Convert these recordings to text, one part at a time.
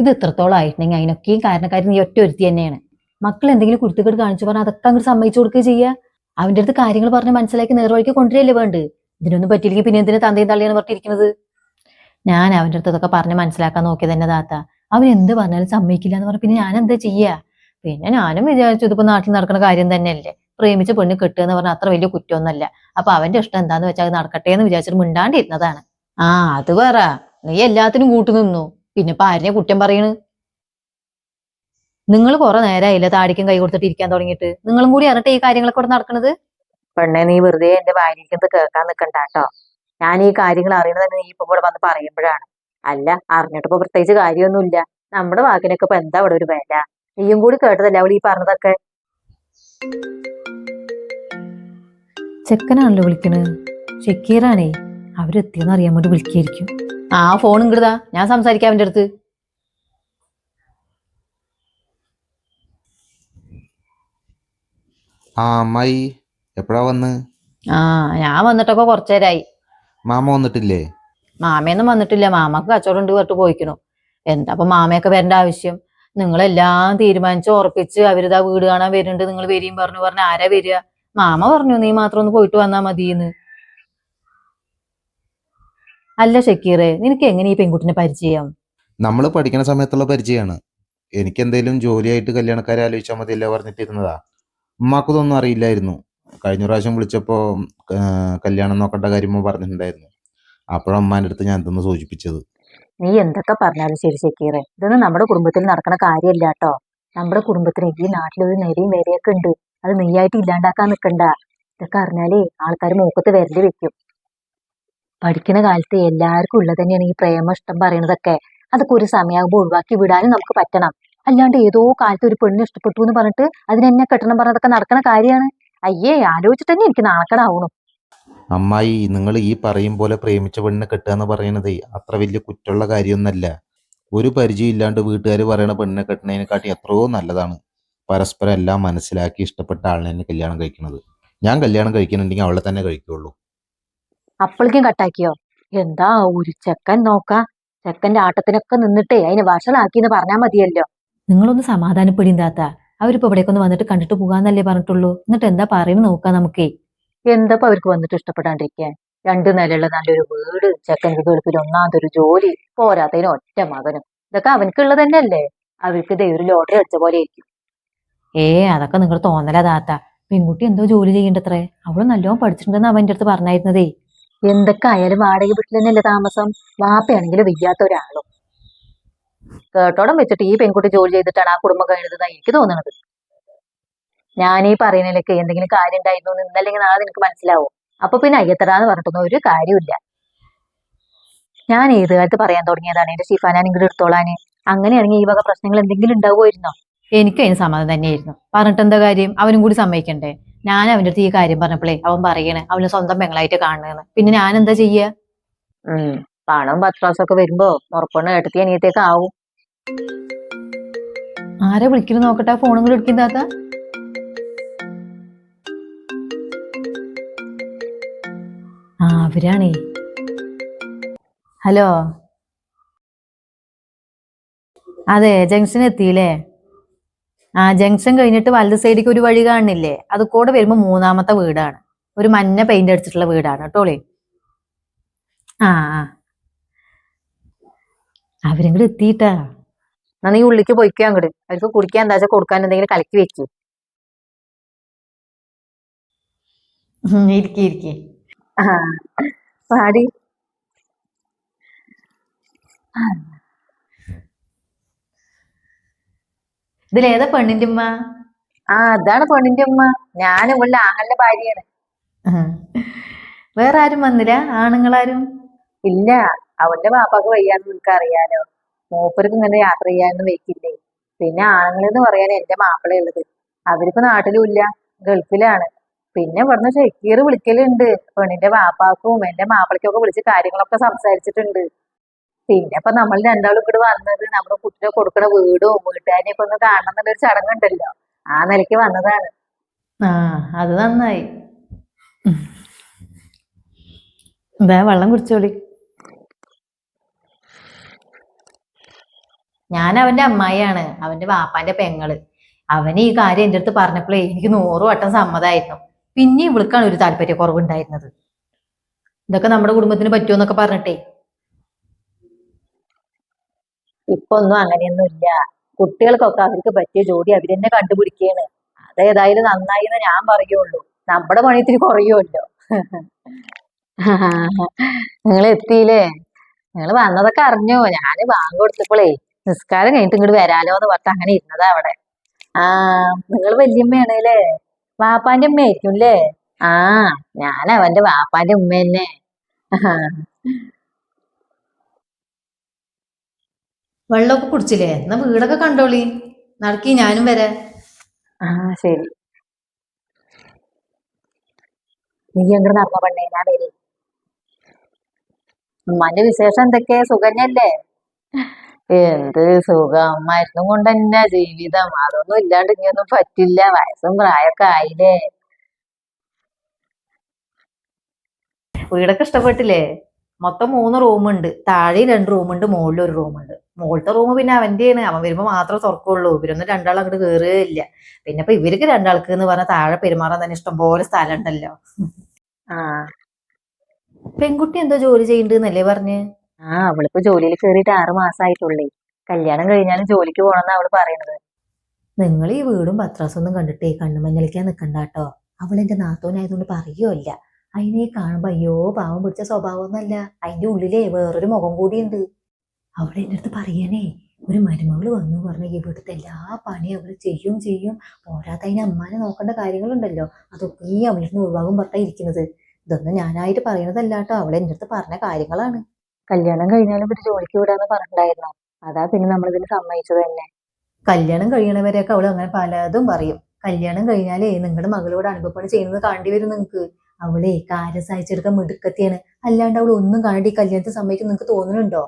ഇത് എത്രത്തോളം ആയിട്ടുണ്ടെങ്കിൽ അതിനൊക്കെ ഈ കാരണക്കാരി നീ ഒറ്റ ഒരുത്തി തന്നെയാണ്. മക്കൾ എന്തെങ്കിലും കുരുത്തക്കേട് കാണിച്ചു പറഞ്ഞാൽ അതൊക്കെ അങ്ങോട്ട് സമ്മതിച്ചു കൊടുക്കുക ചെയ്യുക. അവന്റെ അടുത്ത് കാര്യങ്ങൾ പറഞ്ഞ് മനസ്സിലാക്കി നേർവഴിക്ക് കൊണ്ടുവരില്ലേ വേണ്ട. ഇതിനൊന്നും പറ്റിയില്ലെങ്കിൽ പിന്നെ എന്തിനാ തന്തയും തള്ളിയാണ് പറഞ്ഞിരിക്കുന്നത്. ഞാൻ അവന്റെ അടുത്ത് ഇതൊക്കെ പറഞ്ഞ് മനസ്സിലാക്കാൻ നോക്കിയത് തന്നെ താത്ത. അവൻ എന്ത് പറഞ്ഞാലും സമ്മതിക്കില്ല എന്ന് പറഞ്ഞ പിന്നെ ഞാൻ എന്താ ചെയ്യാ. പിന്നെ ഞാനും വിചാരിച്ചു ഇതിപ്പോ നാട്ടിൽ നടക്കുന്ന കാര്യം തന്നെയല്ലേ. പ്രേമിച്ച പെണ്ണ് കെട്ടുക എന്ന് പറഞ്ഞാൽ അത്ര വലിയ കുറ്റമൊന്നുമല്ല. അപ്പൊ അവന്റെ ഇഷ്ടം എന്താന്ന് വെച്ചാൽ അത് നടക്കട്ടെ എന്ന് വിചാരിച്ചിട്ട് മിണ്ടാണ്ടിരുന്നതാണ്. ആ അത് പറ, നീ എല്ലാത്തിനും കൂട്ടു നിന്നു. പിന്നെ ഇപ്പൊ ആരെയും കുറ്റം പറയണ്. നിങ്ങൾ കുറെ നേരമായില്ല താടിക്കും കൈ കൊടുത്തിട്ട് ഇരിക്കാൻ തുടങ്ങിയിട്ട്. നിങ്ങളും കൂടി അറിഞ്ഞിട്ട് ഈ കാര്യങ്ങളൊക്കെ ഇവിടെ നടക്കണത്. പെണ്ണെ നീ വെറുതെ എന്റെ വായിരിക്കുന്നത് കേൾക്കാൻ നിൽക്കണ്ടാട്ടോ. ഞാൻ ഈ കാര്യങ്ങൾ അറിയണത് നീ ഇപ്പൊ ഇവിടെ വന്ന് പറയുമ്പോഴാണ്. അല്ല അറിഞ്ഞിട്ടിപ്പോ പ്രത്യേകിച്ച് കാര്യമൊന്നുമില്ല. നമ്മുടെ വാക്കിനൊക്കെ ഇപ്പൊ എന്താ ഇവിടെ ഒരു വില. നീയും കൂടി കേട്ടതല്ലേ അവൾ ഈ പറഞ്ഞതൊക്കെ. ചെക്കനാണല്ലോ വിളിക്കണ്. ഷക്കീറാണേ. അവരെത്തിയെന്ന് അറിയാൻ വേണ്ടി വിളിക്കായിരിക്കും. ആ ഫോൺ ഇങ്ങടാ, ഞാൻ സംസാരിക്കാം അവന്റെ അടുത്ത്. ആ അമ്മായി എപ്പോഴാ വന്ന്? ആ ഞാൻ വന്നിട്ടൊക്കെ കുറച്ചേരായി. മാമ വന്നിട്ടില്ലേ? മാമയൊന്നും വന്നിട്ടില്ല. മാമക്ക് കച്ചവടം ഉണ്ട് പറഞ്ഞിട്ട് പോയിക്കണു. എന്താ അപ്പൊ മാമയൊക്കെ വരേണ്ട ആവശ്യം? നിങ്ങളെല്ലാം തീരുമാനിച്ച് ഉറപ്പിച്ച് അവരിതാ വീട് കാണാൻ വരുന്നുണ്ട്, നിങ്ങൾ വരികയും പറഞ്ഞ് ആരാ വരിക? മാമ പറഞ്ഞു നീ മാത്രം ഒന്ന് പോയിട്ട് വന്നാ മതിയെന്ന്. അല്ല ഷക്കീറെ, നിനക്ക് എങ്ങനെ ഈ പെൺകുട്ടിനെ പരിചയം? നമ്മൾ പഠിക്കുന്ന സമയത്തുള്ള പരിചയമാണ്. എനിക്ക് എന്തെങ്കിലും ജോലിയായിട്ട് കല്യാണക്കാരെ ആലോചിച്ചാൽ മതിയല്ല പറഞ്ഞിട്ടിരുന്നതാ. ഉമ്മാക്കതൊന്നും അറിയില്ലായിരുന്നു. കഴിഞ്ഞ പ്രാവശ്യം വിളിച്ചപ്പോൾ കല്യാണം നോക്കേണ്ട കാര്യം പറഞ്ഞിട്ടുണ്ടായിരുന്നു. അപ്പോഴാണ് ഉമ്മാൻ്റെ അടുത്ത് ഞാൻ ഇതൊന്ന് സൂചിപ്പിച്ചത്. നീ എന്തൊക്കെ പറഞ്ഞാലും ശരി ഷക്കീറെ, ഇതൊന്നും നമ്മുടെ കുടുംബത്തിൽ നടക്കുന്ന കാര്യമല്ല കേട്ടോ. നമ്മുടെ കുടുംബത്തിന് ഈ നാട്ടിലൊരു നെരയും വേരയൊക്കെ ഉണ്ട്. അത് നീയായിട്ട് ഇല്ലാണ്ടാക്കാൻ നിൽക്കണ്ട. ഇതൊക്കെ അറിഞ്ഞാലേ ആൾക്കാർ മൂക്കത്ത് വിരല് വെക്കും. പഠിക്കുന്ന കാലത്ത് എല്ലാവർക്കും ഉള്ളത് തന്നെയാണ് ഈ പ്രേമ ഇഷ്ടം പറയണതൊക്കെ. അതൊക്കെ ഒരു സമയമാകുമ്പോൾ ഒഴിവാക്കി വിടാനും നമുക്ക് പറ്റണം. അല്ലാണ്ട് ഏതോ കാലത്ത് ഒരു പെണ്ണ് ഇഷ്ടപ്പെട്ടു എന്ന് പറഞ്ഞിട്ട് അതിനെന്നെ കെട്ടണം പറഞ്ഞതൊക്കെ നടക്കണ കാര്യമാണ്. അയ്യേ, ആലോചിച്ചിട്ട് തന്നെ എനിക്ക് നാണക്കേടാവണം. അമ്മായി, നിങ്ങൾ ഈ പറയും പോലെ പ്രേമിച്ച പെണ്ണിനെ കെട്ടുക എന്ന് പറയുന്നത് അത്ര വലിയ കുറ്റമുള്ള കാര്യമൊന്നുമല്ല. ഒരു പരിചയം ഇല്ലാണ്ട് വീട്ടുകാർ പറയണ പെണ്ണിനെ കെട്ടുന്നതിനെക്കാട്ടി എത്രയോ നല്ലതാണ് പരസ്പരം എല്ലാം മനസ്സിലാക്കി ഇഷ്ടപ്പെട്ട ആളിനെ തന്നെ കല്യാണം കഴിക്കുന്നത്. ഞാൻ കല്യാണം കഴിക്കുന്നുണ്ടെങ്കിൽ അവളെ തന്നെ കഴിക്കുള്ളൂ. അപ്പോഴേക്കും കട്ടാക്കിയോ? എന്താ ഒരു ചെക്കൻ നോക്കാ. ചെക്കന്റെ ആട്ടത്തിനൊക്കെ നിന്നിട്ടേ അതിനെ വഷളാക്കിന്ന് പറഞ്ഞാൽ മതിയല്ലോ. നിങ്ങളൊന്ന് സമാധാനപ്പെടിയും താത്ത. അവരിപ്പോ ഇവിടേക്കൊന്ന് വന്നിട്ട് കണ്ടിട്ട് പോകാന്നല്ലേ പറഞ്ഞിട്ടുള്ളൂ. എന്നിട്ട് എന്താ പറയുന്നത് നോക്കാം നമുക്കേ. എന്താ അവർക്ക് വന്നിട്ട് ഇഷ്ടപ്പെടാണ്ടിരിക്കാൻ? 2 നിലയുള്ള നല്ലൊരു വീട്, ചെക്കൻ്റെ ഗൾഫിൽ ഒന്നാമതൊരു ജോലി, പോരാത്തതിന് ഒറ്റ മകനും. ഇതൊക്കെ അവനക്കുള്ളത് തന്നെയല്ലേ. അവർക്ക് ഒരു ലോട്ടറി അടിച്ച പോലെ ആയിരിക്കും. അതൊക്കെ നിങ്ങൾ തോന്നലാ താത്ത. പെൺകുട്ടി എന്തോ ജോലി ചെയ്യണ്ടത്രേ. അവള് നല്ലോണം പഠിച്ചിട്ടുണ്ടെന്ന് അവന്റെ അടുത്ത് പറഞ്ഞായിരുന്നതേ. എന്തൊക്കെ ആയാലും വാടക വീട്ടിൽ തന്നെയല്ലേ താമസം. വാപ്പയാണെങ്കിലും വയ്യാത്ത ഒരാളും. കേട്ടോടം വെച്ചിട്ട് ഈ പെൺകുട്ടി ജോലി ചെയ്തിട്ടാണ് ആ കുടുംബം കഴിഞ്ഞതെന്നാണ് എനിക്ക് തോന്നുന്നത്. ഞാൻ ഈ പറയുന്നതിലൊക്കെ എന്തെങ്കിലും കാര്യം ഉണ്ടായിരുന്നു എന്ന് ഇന്നല്ലെങ്കിൽ നാളെ നിനക്ക് മനസ്സിലാവും. അപ്പൊ പിന്നെ അയ്യത്തറാന്ന് പറഞ്ഞിട്ടൊന്നും ഒരു കാര്യമില്ല. ഞാൻ ഏത് കാലത്ത് പറയാൻ തുടങ്ങിയതാണ് എന്റെ ഷിഫാനാൻ ഇങ്ങോട്ട് എടുത്തോളാന്. അങ്ങനെയാണെങ്കിൽ ഈ വക പ്രശ്നങ്ങൾ എന്തെങ്കിലും ഉണ്ടാവുമായിരുന്നോ? എനിക്ക് അതിന് സമ്മതം തന്നെയായിരുന്നു. പറഞ്ഞിട്ട് എന്താ കാര്യം? അവനും കൂടി സമ്മതിക്കണ്ടേ? ഞാൻ അവന്റെ അടുത്ത് ഈ കാര്യം പറഞ്ഞപ്പോഴേ അവൻ പറയണേ അവന് സ്വന്തം പെങ്ങളായിട്ട് കാണുന്നത്. പിന്നെ ഞാൻ എന്താ ചെയ്യാ? പണം പത്രാസൊക്കെ വരുമ്പോ ഉറപ്പണ് ഏട്ടത്തി അനിയത്തേക്ക് ആവും. ആരെ വിളിക്കുന്നു നോക്കട്ടെ, ഫോണും കൂടി എടുക്കുന്നതാത്ത. അവരാണേ. ഹലോ, അതെ ജംഗ്ഷൻ എത്തിയില്ലേ? ജംഗ്ഷൻ കഴിഞ്ഞിട്ട് വലത് സൈഡിലേക്ക് ഒരു വഴി കാണുന്നില്ലേ? അത് കൂടെ വരുമ്പോ 3ാമത്തെ വീടാണ്. ഒരു മഞ്ഞ പെയിന്റ് അടിച്ചിട്ടുള്ള വീടാണ് കേട്ടോളേ. ആ അവരെങ്ങോട്ട് എത്തിയിട്ടാ. എന്നാ നീ ഉള്ളിക്ക് പോയിക്കോ അങ്ങോട്ട്. അവർക്ക് കുടിക്കാൻ എന്താ വെച്ചാൽ കൊടുക്കാൻ എന്തെങ്കിലും കലക്കി വെക്കൂ. ഇരിക്കി പാടി. ഇതിലേതാ പെണ്ണിന്റെ ഉമ്മ? അതാണ് പെണ്ണിന്റെ ഉമ്മ. ഞാൻ ഇവളുടെ ആങ്ങളുടെ ഭാര്യയാണ്. വേറെ ആരും വന്നില്ല? ആണുങ്ങളാരും ഇല്ല. അവന്റെ പാപ്പാക്ക് വയ്യാന്ന് നിനക്ക് അറിയാലോ. മൂപ്പർക്ക് ഇങ്ങനെ യാത്ര ചെയ്യാനൊന്നും വെക്കില്ലേ. പിന്നെ ആണുങ്ങളെന്ന് പറയാൻ എന്റെ മാപ്പിളയുള്ളത്. അവർക്ക് നാട്ടിലും ഇല്ല, ഗൾഫിലാണ്. പിന്നെ ഇവിടുന്ന് ഷക്കീർ വിളിക്കലുണ്ട്. പെണ്ണിന്റെ പാപ്പാക്കും എന്റെ മാപ്പിളയ്ക്കും ഒക്കെ വിളിച്ച് കാര്യങ്ങളൊക്കെ സംസാരിച്ചിട്ടുണ്ട്. പിന്നെ ഇപ്പൊ നമ്മൾ രണ്ടാളും ഇങ്ങോട്ട് വന്നത് നമ്മുടെ കുട്ടിനെ കൊടുക്കണ വീടും വീട്ടുകാരെയൊക്കെ ഒന്ന് കാണണം എന്നുള്ളൊരു ചടങ്ങുണ്ടല്ലോ. ആ നിലയ്ക്ക് വന്നതാണ്. അത് നന്നായി. എന്താ വെള്ളം കുടിച്ചോളി. ഞാൻ അവന്റെ അമ്മായിയാണ്, അവന്റെ വാപ്പാന്റെ പെങ്ങള്. അവന് ഈ കാര്യം എന്റെ അടുത്ത് പറഞ്ഞപ്പോഴേ എനിക്ക് 100 വട്ടം സമ്മതമായിരുന്നു. പിന്നെ ഇവൾക്കാണ് ഒരു താല്പര്യക്കുറവുണ്ടായിരുന്നത്. ഇതൊക്കെ നമ്മുടെ കുടുംബത്തിന് പറ്റുമെന്നൊക്കെ പറഞ്ഞിട്ടേ. ഇപ്പൊ ഒന്നും അങ്ങനെയൊന്നും ഇല്ല. കുട്ടികൾക്കൊക്കെ അവർക്ക് പറ്റിയ ജോഡി അവര് തന്നെ കണ്ടുപിടിക്കുകയാണ്. അതേതായാലും നന്നായി എന്ന് ഞാൻ പറയുള്ളൂ. നമ്മുടെ പണി ഇത്തിരി കുറയുമല്ലോ. നിങ്ങൾ എത്തിയില്ലേ? നിങ്ങൾ വന്നതൊക്കെ അറിഞ്ഞോ? ഞാന് ബാങ്ക് കൊടുത്തപ്പോളേ നിസ്കാരം കഴിഞ്ഞിട്ട് ഇങ്ങോട്ട് വരാലോ എന്ന് പറഞ്ഞിട്ട് അങ്ങനെ ഇരുന്നതാ അവിടെ. ആ, നിങ്ങൾ വല്യമ്മയാണ് അല്ലേ? വാപ്പാന്റെ ഉമ്മയായിരിക്കും അല്ലേ? ആ, ഞാൻ അവന്റെ വാപ്പാന്റെ ഉമ്മ തന്നെ. വെള്ളമൊക്കെ കുടിച്ചില്ലേ? എന്നാ വീടൊക്കെ കണ്ടോളി. നടക്കി, ഞാനും വരാം. ആ, ശരി. നീ അങ്ങോട്ട് നടന്ന പെണ്ണേ, ഞാൻ വരെ. ഉമ്മാന്റെ വിശേഷം എന്തൊക്കെ? സുഖന്നല്ലേ? എന്ത് സുഖം, മരുന്നും കൊണ്ട് തന്നെ ജീവിതം. അതൊന്നും ഇല്ലാണ്ട് ഇനിയൊന്നും പറ്റില്ല. വയസ്സും പ്രായമൊക്കെ ആയില്ലേ. വീടൊക്കെ ഇഷ്ടപ്പെട്ടില്ലേ? മൊത്തം 3 റൂമുണ്ട്. താഴെ 2 റൂമുണ്ട്, മുകളിൽ 1 റൂമുണ്ട്. മുകളിലത്തെ റൂം പിന്നെ അവന്റെയാണ്. അവൻ വരുമ്പോ മാത്രമേ തുറക്കുള്ളൂ. ഇവരൊന്നും രണ്ടാളും അങ്ങോട്ട് കയറുകയില്ല. പിന്നെ ഇപ്പൊ ഇവർക്ക് രണ്ടാൾക്ക് എന്ന് പറഞ്ഞാൽ താഴെ പെരുമാറാൻ തന്നെ ഇഷ്ടംപോലെ സ്ഥലം ഉണ്ടല്ലോ. ആ, പെൺകുട്ടി എന്തോ ജോലി ചെയ്യണ്ടെന്നല്ലേ പറഞ്ഞ്? ആ, അവളിപ്പോ ജോലിയിൽ കയറിയിട്ട് 6 മാസമായിട്ടുള്ളേ. കല്യാണം കഴിഞ്ഞാലും ജോലിക്ക് പോകണമെന്ന് അവള് പറയണത്. നിങ്ങൾ ഈ വീടും പത്രാസൊന്നും കണ്ടിട്ടേ കണ്ണുമഞ്ഞളിക്കാൻ നിക്കണ്ട കേട്ടോ. അവളെന്റെ നാത്തോനായതുകൊണ്ട് പറയുകയില്ല. അതിനെ കാണുമ്പോ അയ്യോ പാവം പിടിച്ച സ്വഭാവമൊന്നുമല്ല. അതിന്റെ ഉള്ളിലേ വേറൊരു മുഖം കൂടിയുണ്ട്. അവളെ എന്റെ അടുത്ത് പറയാനേ, ഒരു മരുമകള് വന്നു പറഞ്ഞ ഇവിടുത്തെ എല്ലാ പണിയും അവള് ചെയ്യും. പോരാത്ത അതിന് അമ്മാനെ നോക്കേണ്ട കാര്യങ്ങളുണ്ടല്ലോ, അതൊക്കെ ഈ അവളിന്ന് ഒഴിവാകും പറഞ്ഞാ ഇരിക്കുന്നത്. ഇതൊന്നും ഞാനായിട്ട് പറയണതല്ല കേട്ടോ, അവളെ എന്റെ അടുത്ത് പറഞ്ഞ കാര്യങ്ങളാണ്. കല്യാണം കഴിഞ്ഞാലും ഒരു ജോലിക്ക് വിടാന്ന് പറഞ്ഞിട്ടുണ്ടായിരുന്നു. അതാ പിന്നെ നമ്മളിതിന് സമ്മതിച്ചത് തന്നെ. കല്യാണം കഴിയണവരെയൊക്കെ അവള് അങ്ങനെ പലതും പറയും. കല്യാണം കഴിഞ്ഞാലേ നിങ്ങളുടെ മകളോട് അനുഭവപ്പണി ചെയ്യുന്നത് കാണേണ്ടി വരും നിങ്ങക്ക്. അവളെ കാര്യം സഹായിച്ചെടുക്കാൻ മിടുക്കത്തിയാണ്. അല്ലാണ്ട് അവൾ ഒന്നും കാണേണ്ടി കല്യാണത്തിന് സമ്മതിക്കും നിങ്ങൾക്ക് തോന്നുന്നുണ്ടോ?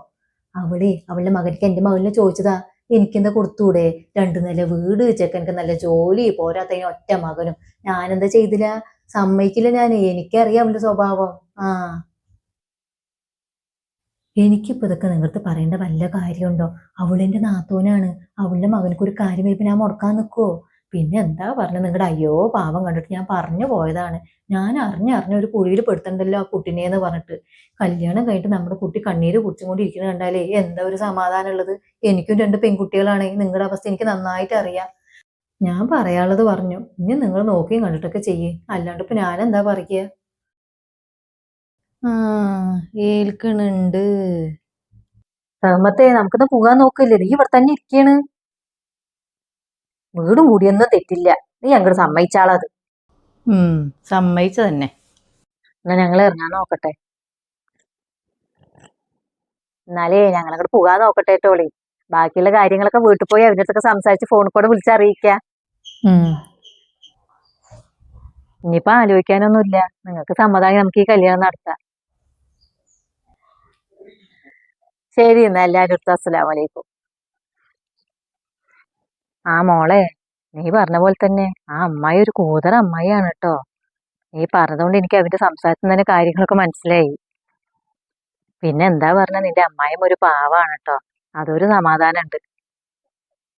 അവളുടെ മകനിക്ക് എന്റെ മകളിനെ ചോദിച്ചതാ, എനിക്കെന്താ കൊടുത്തൂടെ? 2 നില വീട്, ചെക്കനക്ക് നല്ല ജോലി, പോരാത്തതിന് ഒറ്റ മകനും. ഞാനെന്താ ചെയ്തില്ല? സമ്മതിക്കില്ല ഞാൻ. എനിക്കറിയാം അവളുടെ സ്വഭാവം. ആ, എനിക്കിപ്പോ ഇതൊക്കെ നിങ്ങളുടെ പറയേണ്ട വല്ല കാര്യമുണ്ടോ? അവളെന്റെ നാത്തൂനാണ്. അവളുടെ മകനക്ക് ഒരു കാര്യം വരുമ്പോ ഞാൻ മുടക്കാൻ നിൽക്കുവോ? പിന്നെ എന്താ പറഞ്ഞത്? നിങ്ങളുടെ അയ്യോ പാവം കണ്ടിട്ട് ഞാൻ പറഞ്ഞു പോയതാണ്. ഞാൻ അറിഞ്ഞ ഒരു കുഴിയിൽ പെടുത്തണ്ടല്ലോ ആ കുട്ടിനെന്ന് പറഞ്ഞിട്ട്. കല്യാണം കഴിഞ്ഞിട്ട് നമ്മുടെ കുട്ടി കണ്ണീര് കുടിച്ചും കൊണ്ട് ഇരിക്കുന്നത് കണ്ടാലേ എന്താ ഒരു സമാധാനം ഉള്ളത്? എനിക്കും 2 പെൺകുട്ടികളാണ്. നിങ്ങളുടെ അവസ്ഥ എനിക്ക് നന്നായിട്ട് അറിയാം. ഞാൻ പറയാനുള്ളത് പറഞ്ഞു. ഇനി നിങ്ങൾ നോക്കിയും കണ്ടിട്ടൊക്കെ ചെയ്യേ, അല്ലാണ്ട് ഇപ്പൊ ഞാനെന്താ പറയുക? ആ, ഏൽക്കണുണ്ട്. റഹ്മത്തെ, നമുക്കിന്ന് പോകാൻ നോക്കില്ലേ? നീ ഇവിടെ തന്നെ ഇരിക്കാണ്. വീടും കൂടിയൊന്നും തെറ്റില്ല. നീ അങ്ങോട്ട് സമ്മതിച്ചാളത്. സമ്മതിച്ച തന്നെ. എന്നാ ഞങ്ങൾ ഇറങ്ങാൻ നോക്കട്ടെ. എന്നാലേ ഞങ്ങളങ്ങോട്ട് പോകാൻ നോക്കട്ടെ ടോളി. ബാക്കിയുള്ള കാര്യങ്ങളൊക്കെ വീട്ടിൽ പോയി അവരുടെ അടുത്തൊക്കെ സംസാരിച്ച് ഫോണിൽ കൂടെ വിളിച്ചറിയിക്കാം. ഇനിയിപ്പോ ആലോചിക്കാനൊന്നുമില്ല. നിങ്ങൾക്ക് സമ്മതമായി നമുക്ക് ഈ കല്യാണം നടത്താം. ശരി, എന്നാ എല്ലാവരും അടുത്ത് അസ്സലാമു അലൈക്കും. ആ മോളെ, നീ പറഞ്ഞ പോലെ തന്നെ ആ അമ്മായി ഒരു കൂതറ അമ്മായിയാണ് കേട്ടോ. നീ പറഞ്ഞതുകൊണ്ട് എനിക്ക് അവന്റെ സംസാരത്തിൽ തന്നെ കാര്യങ്ങളൊക്കെ മനസ്സിലായി. പിന്നെ എന്താ പറഞ്ഞ, നിന്റെ അമ്മായിയും ഒരു പാവാണ് കേട്ടോ. അതൊരു സമാധാനം ഉണ്ട്.